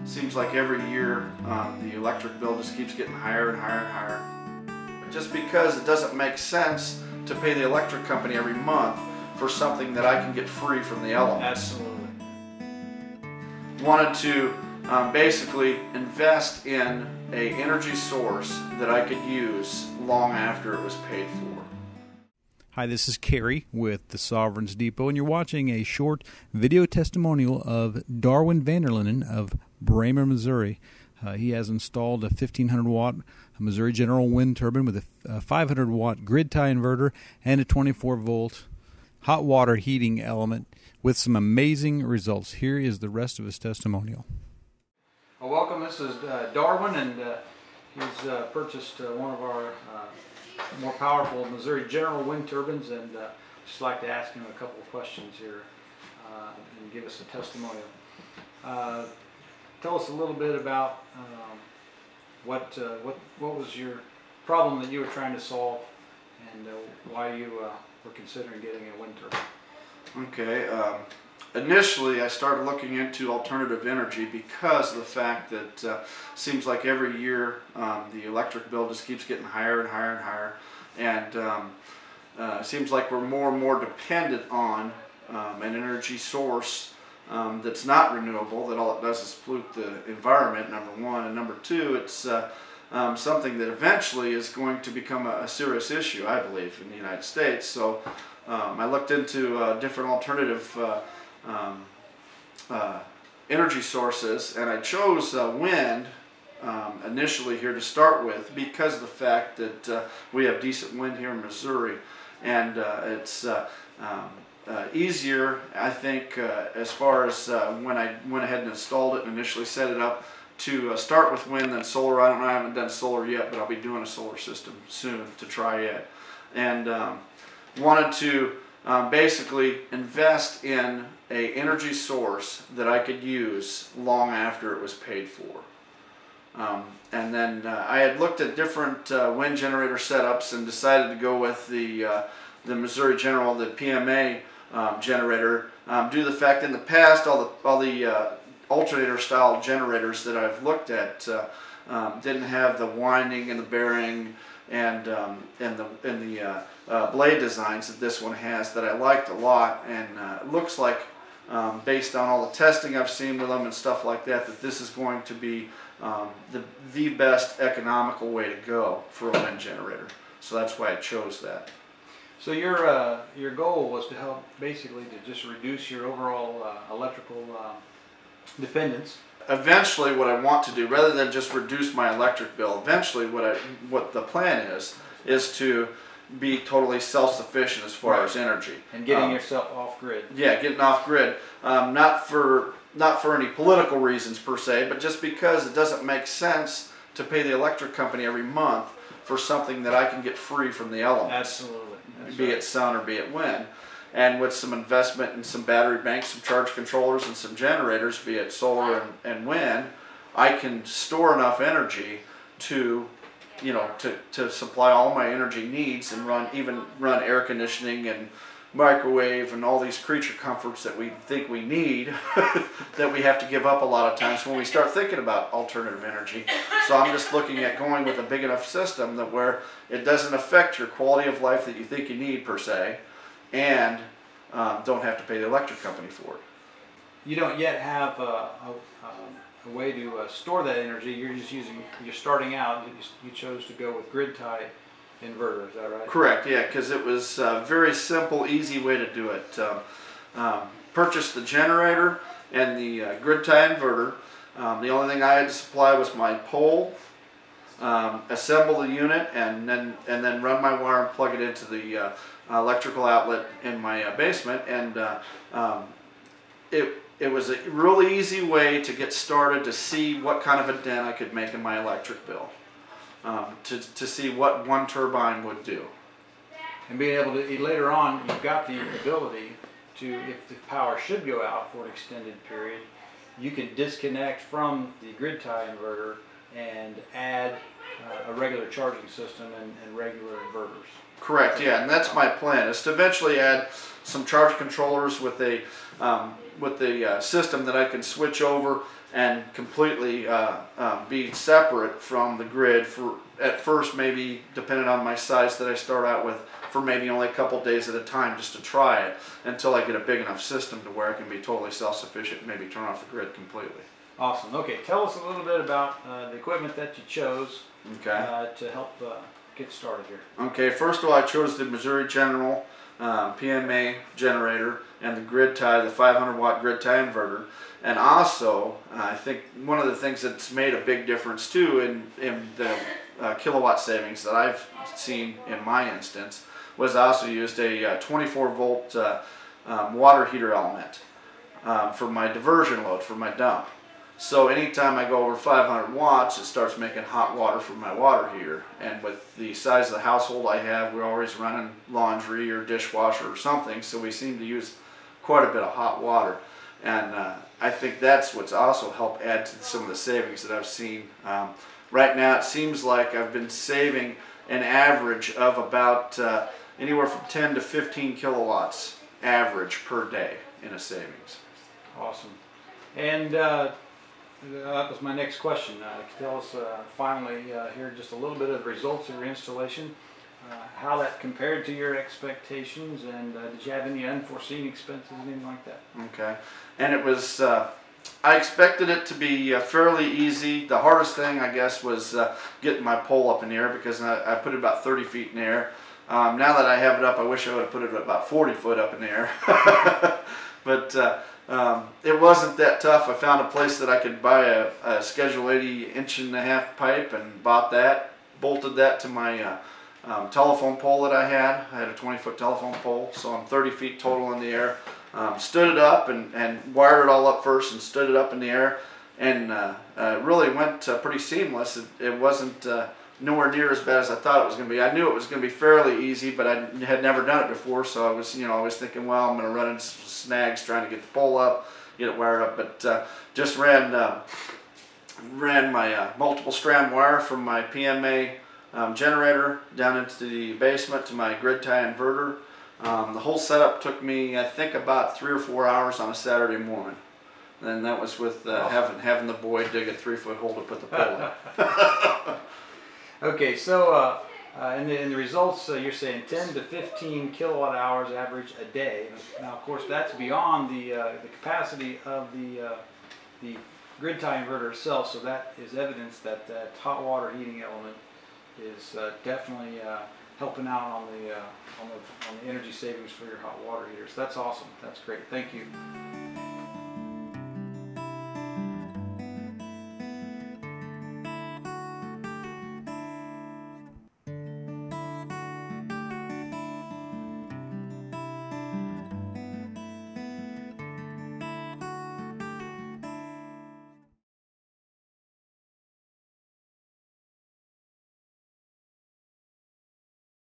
Seems like every year the electric bill just keeps getting higher and higher and higher. Just because it doesn't make sense to pay the electric company every month for something that I can get free from the elements. Absolutely. Wanted to basically invest in an energy source that I could use long after it was paid for. Hi, this is Kerry with the Sovereign's Depot, and you're watching a short video testimonial of Darwin Vanderlinden of Bremer, Missouri. He has installed a 1,500-watt Missouri General wind turbine with a 500-watt grid tie inverter and a 24-volt hot water heating element with some amazing results. Here is the rest of his testimonial. Well, welcome. This is Darwin, and he's purchased one of our more powerful Missouri General wind turbines, and just like to ask him a couple of questions here and give us a testimonial. Tell us a little bit about what was your problem that you were trying to solve, and why you were considering getting a wind turbine. Okay. Initially, I started looking into alternative energy because of the fact that seems like every year the electric bill just keeps getting higher and higher and higher, and it seems like we're more and more dependent on an energy source that's not renewable, that all it does is pollute the environment, number one, and number two, it's something that eventually is going to become a serious issue, I believe, in the United States. So I looked into different alternative energy sources, and I chose wind initially here to start with because of the fact that we have decent wind here in Missouri, and it's easier, I think, as far as when I went ahead and installed it and initially set it up, to start with wind than solar. I haven't done solar yet, but I'll be doing a solar system soon to try it, and wanted to basically invest in an energy source that I could use long after it was paid for. And then I had looked at different wind generator setups and decided to go with the Missouri General, the PMA generator, due to the fact in the past all the alternator style generators that I've looked at didn't have the winding and the bearing and the blade designs that this one has that I liked a lot, and it looks like based on all the testing I've seen with them and stuff like that, that this is going to be the best economical way to go for a wind generator. So that's why I chose that. So your goal was to help basically to just reduce your overall electrical dependence. Eventually, what I want to do, rather than just reduce my electric bill, eventually what the plan is to be totally self-sufficient as far as energy. And getting yourself off grid. Yeah, getting off grid. Not for any political reasons per se, but just because it doesn't make sense to pay the electric company every month for something that I can get free from the elements. Absolutely. Be it sun or be it wind. And with some investment in some battery banks, some charge controllers, and some generators, be it solar and wind, I can store enough energy to, to supply all my energy needs and run air conditioning and microwave and all these creature comforts that we think we need that we have to give up a lot of times when we start thinking about alternative energy. So I'm just looking at going with a big enough system that where it doesn't affect your quality of life that you think you need per se, and don't have to pay the electric company for it. You don't yet have a way to store that energy. You're starting out. You chose to go with grid tie inverter. Is that right? Correct. Yeah, because it was a very simple, easy way to do it. Purchased the generator and the grid tie inverter. The only thing I had to supply was my pole. Assemble the unit and then run my wire and plug it into the electrical outlet in my basement, and it was a really easy way to get started, to see what kind of a dent I could make in my electric bill, to see what one turbine would do. And being able to, later on, you've got the ability to, if the power should go out for an extended period, you can disconnect from the grid tie inverter and add a regular charging system and regular inverters. Correct, yeah, and that's my plan, is to eventually add some charge controllers with a system that I can switch over and completely be separate from the grid for, at first, maybe depending on my size that I start out with, for maybe only a couple days at a time, just to try it until I get a big enough system to where I can be totally self-sufficient and maybe turn off the grid completely. Awesome. Okay, tell us a little bit about the equipment that you chose to help get started here. Okay, first of all, I chose the Missouri General PMA generator and the grid tie, the 500 watt grid tie inverter. And also, I think one of the things that's made a big difference too in the kilowatt savings that I've seen in my instance was I also used a 24 volt water heater element for my diversion load, for my dump. So anytime I go over 500 watts, it starts making hot water from my water heater. And with the size of the household I have, we're always running laundry or dishwasher or something, so we seem to use quite a bit of hot water. And I think that's what's also helped add to some of the savings that I've seen. Right now it seems like I've been saving an average of about anywhere from 10 to 15 kilowatts average per day in a savings. Awesome. And that was my next question. Tell us finally here just a little bit of the results of your installation, how that compared to your expectations, and did you have any unforeseen expenses, anything like that? Okay, and it was, I expected it to be fairly easy. The hardest thing, I guess, was getting my pole up in the air, because I put it about 30 feet in the air. Now that I have it up, I wish I would have put it about 40 foot up in the air. But it wasn't that tough. I found a place that I could buy a Schedule 80 1.5 pipe and bought that, bolted that to my telephone pole that I had. I had a 20-foot telephone pole, so I'm 30 feet total in the air. Stood it up and wired it all up first and stood it up in the air, and it really went pretty seamless. It wasn't nowhere near as bad as I thought it was going to be. I knew it was going to be fairly easy, but I had never done it before, so I was, I was thinking, well, I'm going to run into some snags trying to get the pole up, get it wired up. But just ran my multiple strand wire from my PMA generator down into the basement to my grid tie inverter. The whole setup took me, I think, about 3 or 4 hours on a Saturday morning. And that was with having the boy dig a 3-foot hole to put the pole in. Okay, so in the results, you're saying 10 to 15 kilowatt hours average a day. Now, of course, that's beyond the capacity of the grid tie inverter itself, so that is evidence that that hot water heating element is definitely helping out on the energy savings for your hot water heaters. That's awesome. That's great. Thank you.